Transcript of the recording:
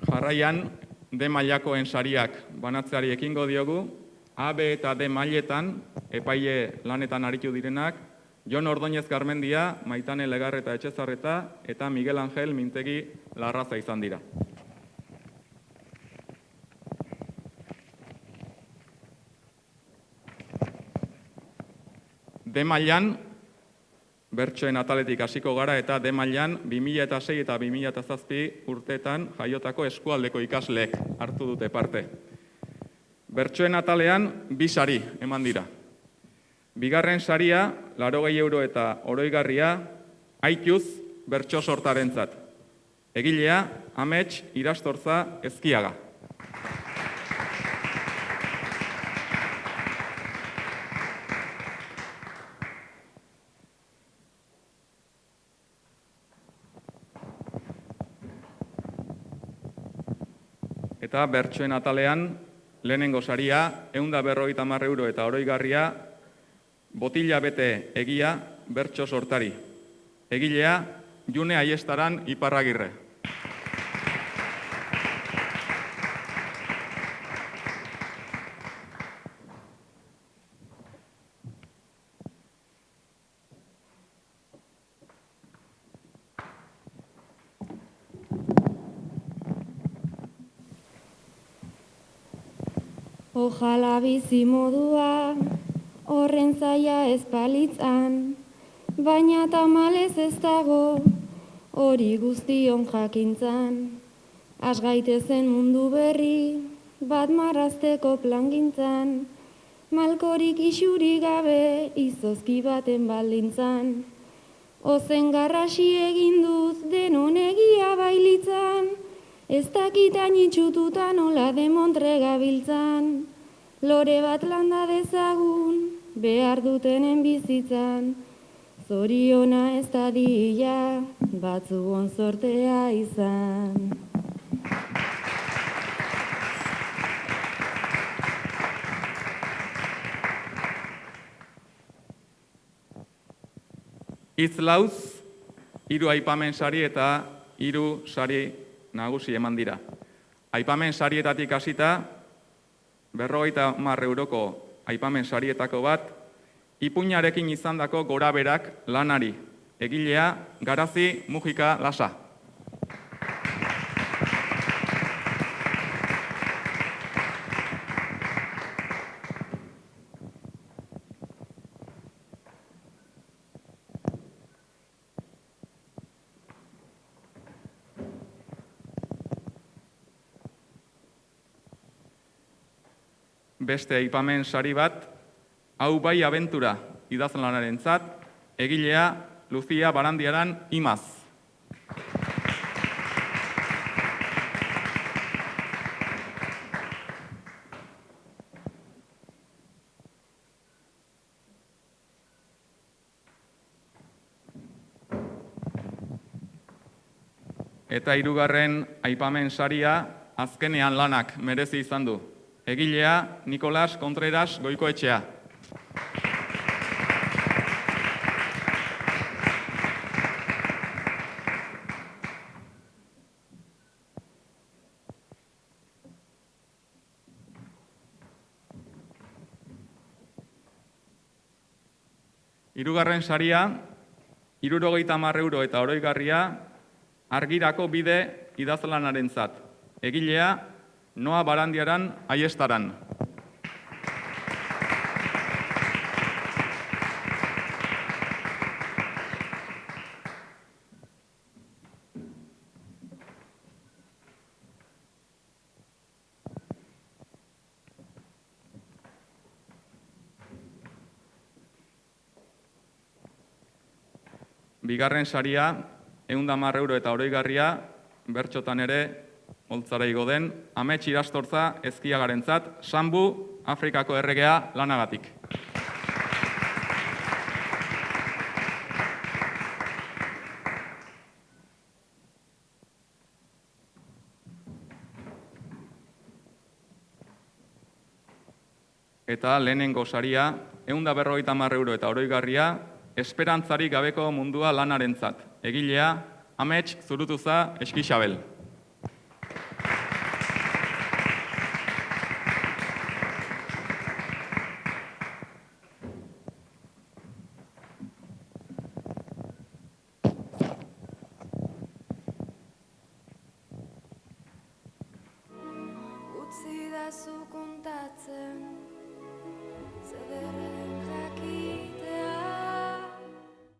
Jarraian, D mailakoen sariak banatzeari ekingo diogu, A, B eta D mailetan epaile lanetan aritu direnak, Jon Ordóñez Garmendia, Maitane Legarreta Etxezarreta eta Miguel Angel Mintegi Larraza izan dira. D mailan, bertsoen ataletik hasiko gara eta D mailan 2006 eta 2007 urteetan jaiotako eskualdeko ikasleek hartu dute parte. Bertsoen atalean 2 sari eman dira. Bigarren saria, 80 euro eta oroigarria, Aituz bertso sortarentzat. Egilea, Amets Irastorza Ezkiaga. Eta bertsoen atalean, lehenengo saria, 150 euro eta oroigarria, Botila bete egia bertso sortari. Egilea, June Aiestaran Iparragirre. Ojala bizi modua, horren zaila ez palitzan, baina tamalez ez dago, hori guztion jakintzan. Has gaitezen mundu berri, bat marrazteko plangintzan, malkorik isuri gabe, izozki baten baldintzan. Ozen garrasi egin duz denon egia bailitzan, ez dakitain itxututa nola demontre gabiltzan. Lore bat landa dezagun, behar dutenen bizitzan, zoriona ez dadila, batzuon sortea izan. Hitz lauz, 3 aipamen sari eta 3 sari nagusi eman dira. Aipamen sarietatik hasita, 50 euroko aipamen sarietako bat, ipuinarekin izandako goraberak lanari. Egilea, Garazi Mujika Lasa. Beste aipamen sari bat, Hau bai abentura idazlanarentzat, egilea Lucia Barandiaran Imaz. Eta 3. aipamen saria azkenean lanak merezi izan du. Egilea Nikolas Contreras Goikoetxea. Hirugarren saria, 70 euro eta oroigarria, Argirako bide idazlanarentzat. Egilea Noa Barandiaran Aiestaran. Bigarren saria, 110 euro eta oroigarria, bertxotan ere, holtzara igo den, Amets Irastorza Ezkiagarentzat, Sambu, Afrikako erregea lanagatik. Eta lehenengo saria, 150 euro eta oroigarria, esperantzarik gabeko mundua lanarentzat. Egilea, Amets Zurutuza Eskixabel. kontatzen, zederra